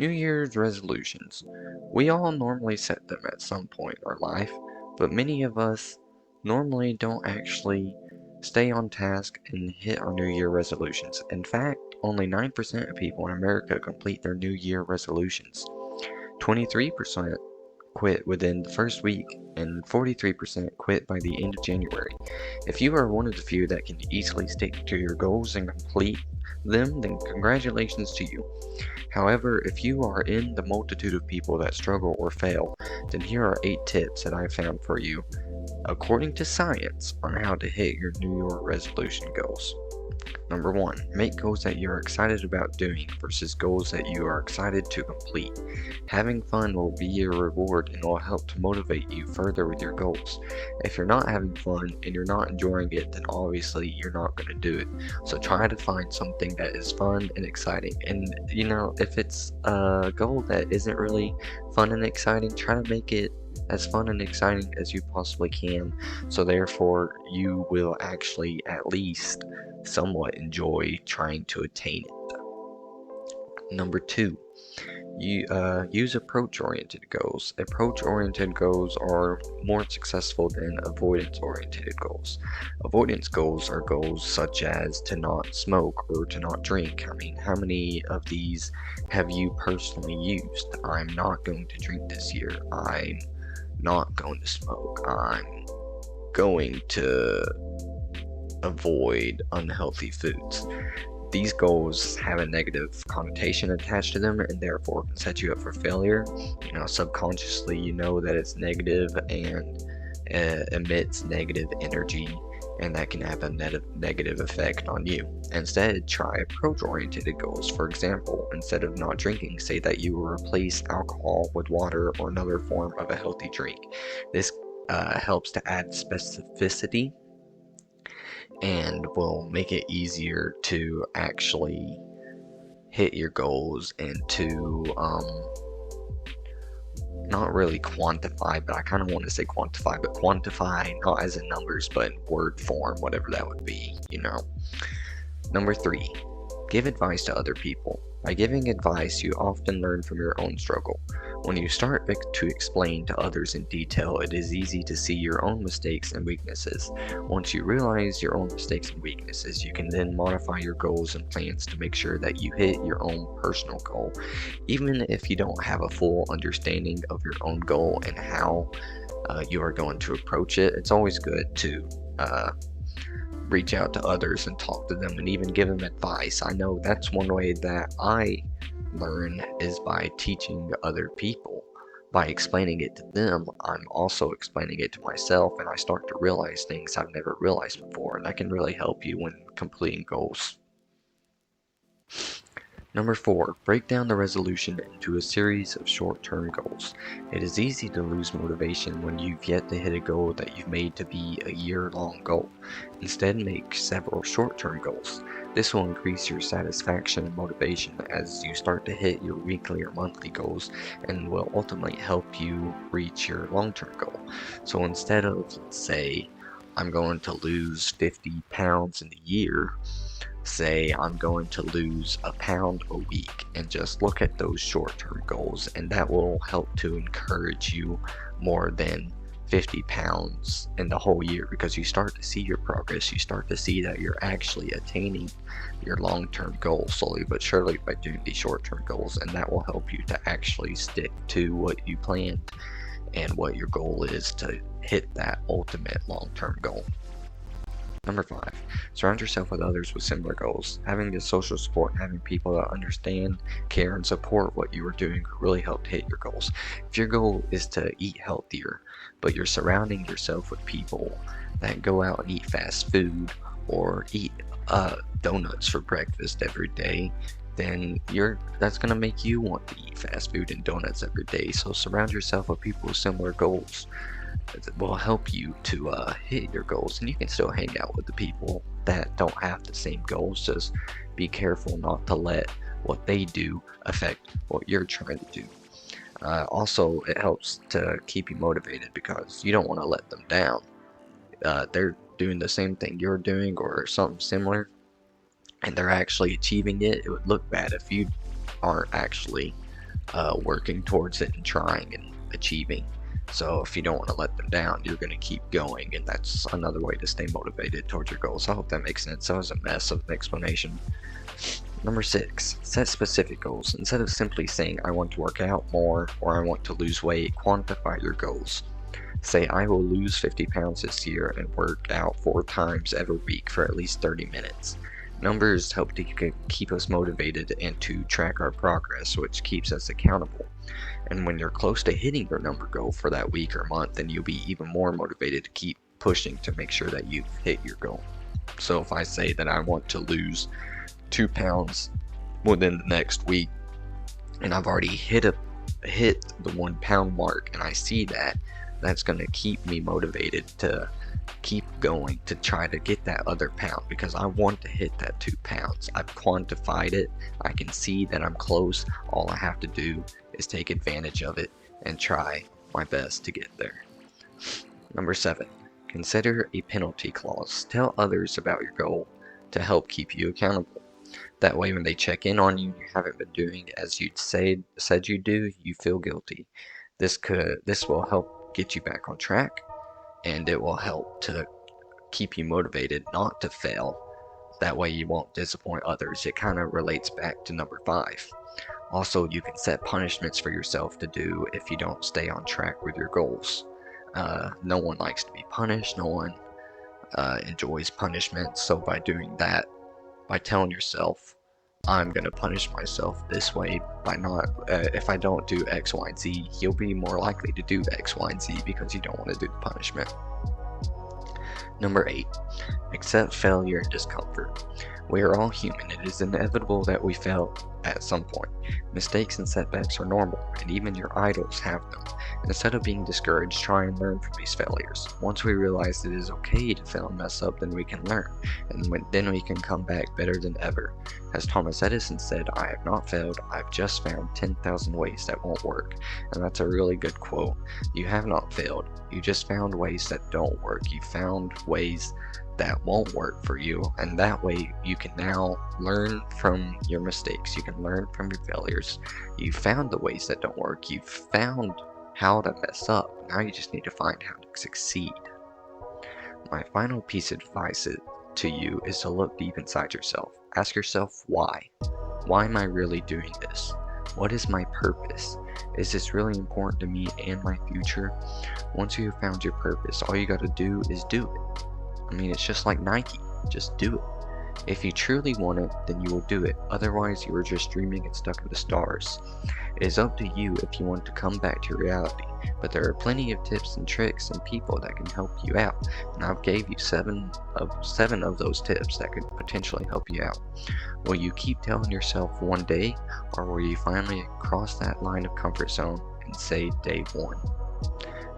New Year's resolutions. We all normally set them at some point in our life, but many of us normally don't actually stay on task and hit our New Year resolutions. In fact, only 9% of people in America complete their New Year resolutions. 23% quit within the first week, and 43% quit by the end of January. If you are one of the few that can easily stick to your goals and complete them, then congratulations to you. However, if you are in the multitude of people that struggle or fail, then here are 8 tips that I found for you, according to science, on how to hit your New Year resolution goals. Number 1, make goals that you are excited about doing versus goals that you are excited to complete. Having fun will be your reward and will help to motivate you further with your goals. If you're not having fun and you're not enjoying it, then obviously you're not going to do it. So try to find something that is fun and exciting. And if it's a goal that isn't really fun and exciting, try to make it as fun and exciting as you possibly can, so therefore you will actually at least somewhat enjoy trying to attain it. Number 2, you use approach-oriented goals. Approach-oriented goals are more successful than avoidance-oriented goals. Avoidance goals are goals such as to not smoke or to not drink. I mean, how many of these have you personally used? I'm not going to drink this year. I'm not going to smoke. I'm going to avoid unhealthy foods. These goals have a negative connotation attached to them and therefore can set you up for failure. Subconsciously you know that it's negative and emits negative energy, and that can have a negative effect on you. Instead, try approach-oriented goals. For example, instead of not drinking, say that you will replace alcohol with water or another form of a healthy drink. This helps to add specificity and will make it easier to actually hit your goals and to not really quantify, but I kind of want to say quantify, but quantify not as in numbers, but in word form, whatever that would be. Number 3, give advice to other people. By giving advice, you often learn from your own struggle. When you start to explain to others in detail, it is easy to see your own mistakes and weaknesses. Once you realize your own mistakes and weaknesses, you can then modify your goals and plans to make sure that you hit your own personal goal. Even if you don't have a full understanding of your own goal and how you are going to approach it, it's always good to reach out to others and talk to them and even give them advice. I know that's one way that I learn is by teaching other people. By explaining it to them, I'm also explaining it to myself, and I start to realize things I've never realized before, and that can really help you when completing goals. Number 4, break down the resolution into a series of short-term goals. It is easy to lose motivation when you've yet to hit a goal that you've made to be a year-long goal. Instead, make several short-term goals. This will increase your satisfaction and motivation as you start to hit your weekly or monthly goals, and will ultimately help you reach your long-term goal. So instead of, let's say, I'm going to lose 50 pounds in a year, say I'm going to lose a pound a week, and just look at those short-term goals, and that will help to encourage you more than 50 pounds in the whole year, because you start to see your progress. You start to see that you're actually attaining your long-term goals slowly but surely by doing these short-term goals, and that will help you to actually stick to what you planned and what your goal is to hit that ultimate long-term goal. Number 5, surround yourself with others with similar goals. Having the social support, having people that understand, care, and support what you are doing will really help to hit your goals. If your goal is to eat healthier, but you're surrounding yourself with people that go out and eat fast food or eat donuts for breakfast every day, then that's going to make you want to eat fast food and donuts every day. So surround yourself with people with similar goals. It will help you to hit your goals, and you can still hang out with the people that don't have the same goals. Just be careful not to let what they do affect what you're trying to do. Also, it helps to keep you motivated because you don't want to let them down. They're doing the same thing you're doing or something similar, and they're actually achieving it. It would look bad if you aren't actually working towards it and trying and achieving. So if you don't want to let them down, you're going to keep going, and that's another way to stay motivated towards your goals. I hope that makes sense. That was a mess of an explanation. Number 6, set specific goals. Instead of simply saying I want to work out more or I want to lose weight, quantify your goals. Say I will lose 50 pounds this year and work out 4 times every week for at least 30 minutes. Numbers help to keep us motivated and to track our progress, which keeps us accountable. And when you're close to hitting your number goal for that week or month, then you'll be even more motivated to keep pushing to make sure that you hit your goal. So if I say that I want to lose 2 pounds within the next week, and I've already hit the 1 pound mark, and I see that, that's going to keep me motivated to keep going to try to get that other pound, because I want to hit that 2 pounds. I've quantified it. I can see that I'm close. All I have to do is take advantage of it and try my best to get there. Number 7, consider a penalty clause. Tell others about your goal to help keep you accountable. That way when they check in on you and you haven't been doing as you'd said you do, you feel guilty. This will help get you back on track, and it will help to keep you motivated not to fail. That way you won't disappoint others. It kind of relates back to number 5. Also, you can set punishments for yourself to do if you don't stay on track with your goals. No one likes to be punished. No one enjoys punishment. So by doing that, by telling yourself, I'm going to punish myself this way by not, if I don't do X, Y, and Z, you'll be more likely to do X, Y, and Z because you don't want to do the punishment. Number 8, accept failure and discomfort. We are all human. It is inevitable that we fail at some point. Mistakes and setbacks are normal, and even your idols have them. Instead of being discouraged, try and learn from these failures. Once we realize it is okay to fail and mess up, then we can learn, and then we can come back better than ever. As Thomas Edison said, I have not failed, I've just found 10,000 ways that won't work. And that's a really good quote. You have not failed, you just found ways that don't work. You found ways that won't work for you, and that way you can now learn from your mistakes. You can learn from your failures. You found the ways that don't work. You found how to mess up. Now you just need to find how to succeed. My final piece of advice to you is to look deep inside yourself. Ask yourself why. Why am I really doing this? What is my purpose? Is this really important to me and my future? Once you have found your purpose, all you got to do is do it. I mean, it's just like Nike. Just do it. If you truly want it, then you will do it. Otherwise, you are just dreaming and stuck in the stars. It is up to you if you want to come back to reality, but there are plenty of tips and tricks and people that can help you out, and I've gave you seven of those tips that could potentially help you out. Will you keep telling yourself one day, or will you finally cross that line of comfort zone and say day one?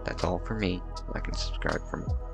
That's all for me. Like and subscribe for more.